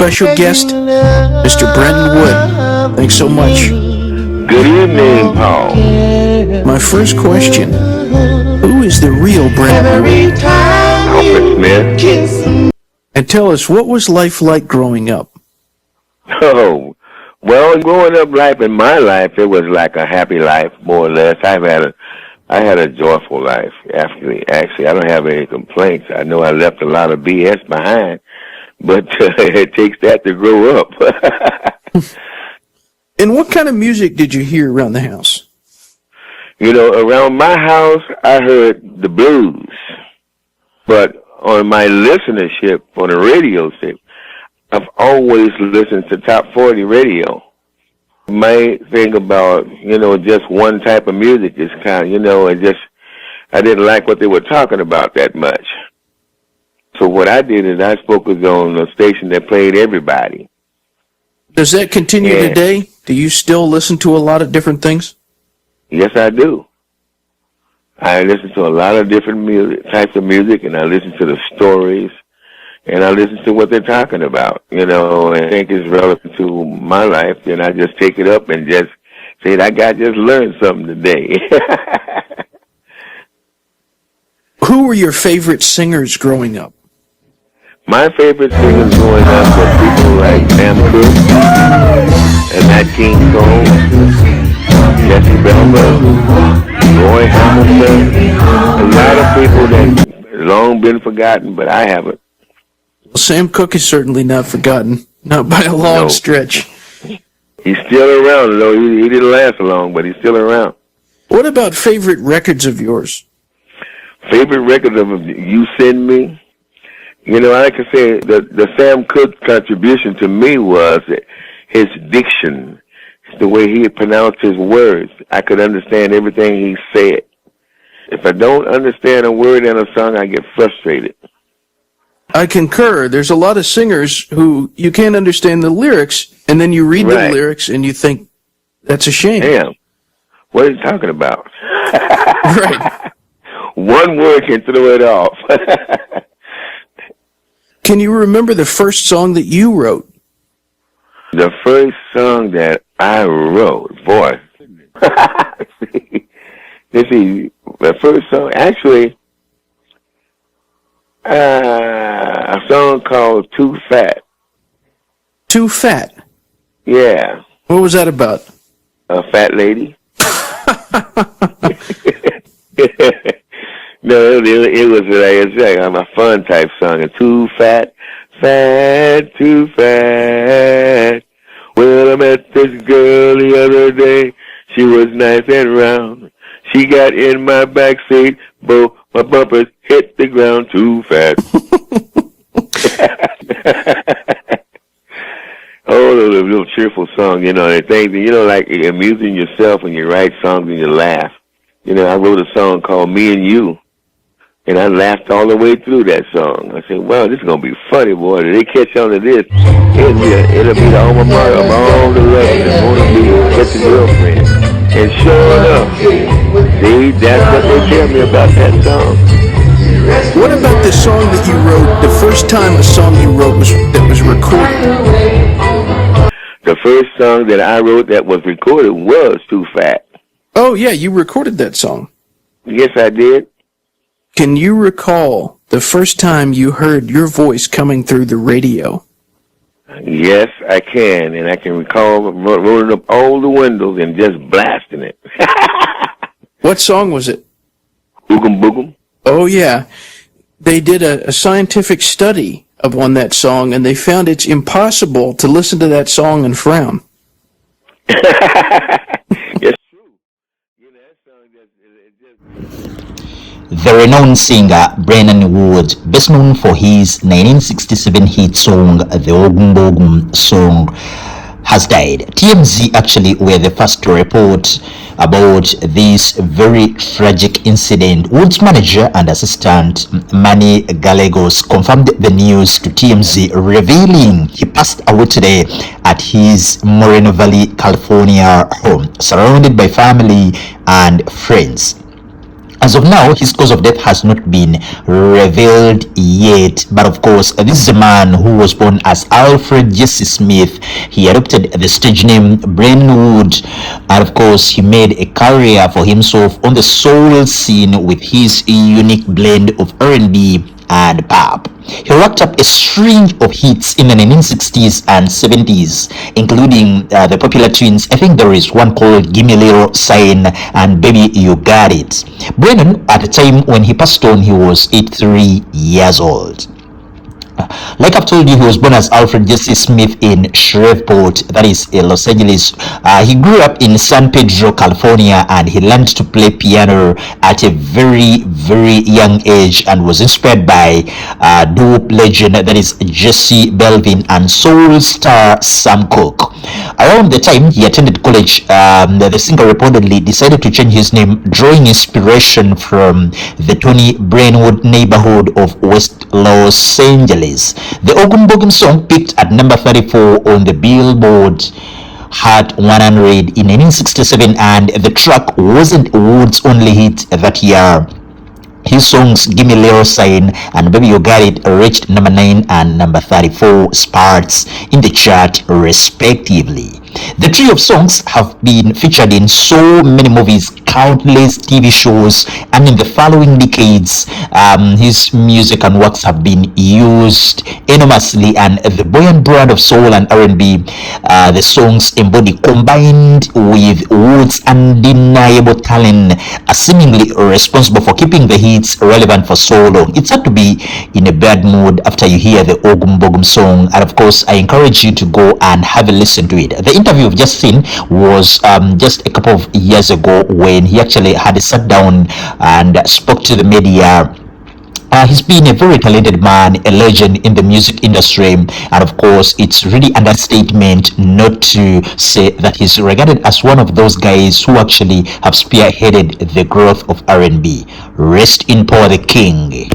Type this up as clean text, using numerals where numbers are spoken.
special guest, Mr. Brenton Wood. Thanks so much. Good evening, Paul. My first question, who is the real Brenton Wood? Alfred Smith. And tell us, what was life like growing up? Oh, well, growing up life in my life, it was like a happy life, more or less. I had a joyful life, actually. I don't have any complaints. I know I left a lot of BS behind, but it takes that to grow up. And what kind of music did you hear around the house? You know, around my house, I heard the blues. But on my listenership on the radio set, I've always listened to top 40 radio. My thing about, just one type of music is kind of, I didn't like what they were talking about that much. So what I did is I focused on a station that played everybody. Does that continue today? Do you still listen to a lot of different things? Yes, I do. I listen to a lot of different types of music, and I listen to the stories, and I listen to what they're talking about, and I think it's relevant to my life, and I just take it up and just say, I just learned something today. Who were your favorite singers growing up? My favorite singers growing up were people like Sam Cooke and Nat King Cole, Jesse Belvin, Roy Hamilton, a lot of people that have long been forgotten, but I haven't. Well, Sam Cooke is certainly not forgotten, not by a long stretch. He's still around, though. He didn't last long, but he's still around. What about favorite records of yours? Favorite record of You Send Me? I can say the Sam Cooke contribution to me was his diction, the way he pronounced his words. I could understand everything he said. If I don't understand a word in a song, I get frustrated. I concur. There's a lot of singers who you can't understand the lyrics, and then you read the lyrics and you think, that's a shame. Damn, what are you talking about? Right. One word can throw it off. Can you remember the first song that you wrote? The first song that I wrote, boy. Let's see, the first song, actually, a song called Too Fat. Too Fat? Yeah. What was that about? A fat lady. No, it was like a fun type song. Too fat, too fat. Well, I met this girl the other day. She was nice and round. She got in my back seat. Both my bumpers hit the ground. Too fat. Oh, a little cheerful song, and things, like amusing yourself when you write songs and you laugh. I wrote a song called Me and You. And I laughed all the way through that song. I said, wow, this is going to be funny, boy. If they catch on to this, it'll be the alma mater of all the lovers that want to be such a girlfriend. And sure enough, see, that's what they tell me about that song. What about the song that you wrote, the first time a song you wrote that was recorded? The first song that I wrote that was recorded was Too Fat. Oh, yeah, you recorded that song. Yes, I did. Can you recall the first time you heard your voice coming through the radio? Yes, I can, and I can recall rolling up all the windows and just blasting it. What song was it? Oogum Boogum. Oh, yeah. They did a scientific study on that song, and they found it's impossible to listen to that song and frown. Yes, true. That song just... The renowned singer Brenton Wood, best known for his 1967 hit song The Oogum Boogum Song, has died. TMZ actually were the first to report about this very tragic incident. Wood's manager and assistant Manny Gallegos confirmed the news to TMZ, revealing he passed away today at his Moreno Valley, California home, surrounded by family and friends. As of now, his cause of death has not been revealed yet. But of course, this is a man who was born as Alfred Jesse Smith. He adopted the stage name Brenton Wood. And of course, he made a career for himself on the soul scene with his unique blend of R&B and pop. He racked up a string of hits in the 1960s and 70s, including the popular tunes. I think there is one called Gimme Little Sign and Baby You Got It. Brennan, at the time when he passed on, he was 83 years old. Like I've told you, he was born as Alfred Jesse Smith in Shreveport, that is in Los Angeles. He grew up in San Pedro, California, and he learned to play piano at a very, very young age and was inspired by doo-wop legend, that is Jesse Belvin, and soul star Sam Cooke. Around the time he attended college, the singer reportedly decided to change his name, drawing inspiration from the Tony Brentwood neighborhood of West Los Angeles. The Oogum Boogum Song peaked at number 34 on the Billboard Hot 100 in 1967, and the track wasn't Wood's only hit that year. His songs Gimme Little Sign and Baby You Got It reached number 9 and number 34 spots in the chart respectively. The trio of songs have been featured in so many movies, countless TV shows, and in the following decades, his music and works have been used enormously. And the buoyant brand of soul and R&B, the songs embody, combined with Wood's undeniable talent, are seemingly responsible for keeping the hits relevant for so long. It's hard to be in a bad mood after you hear the Oogum Boogum Song, and of course, I encourage you to go and have a listen to it. The interview we've just seen was just a couple of years ago when he actually had sat down and spoke to the media. He's been a very talented man, a legend in the music industry, and of course, it's really understatement not to say that he's regarded as one of those guys who actually have spearheaded the growth of R&B. Rest in power, the king.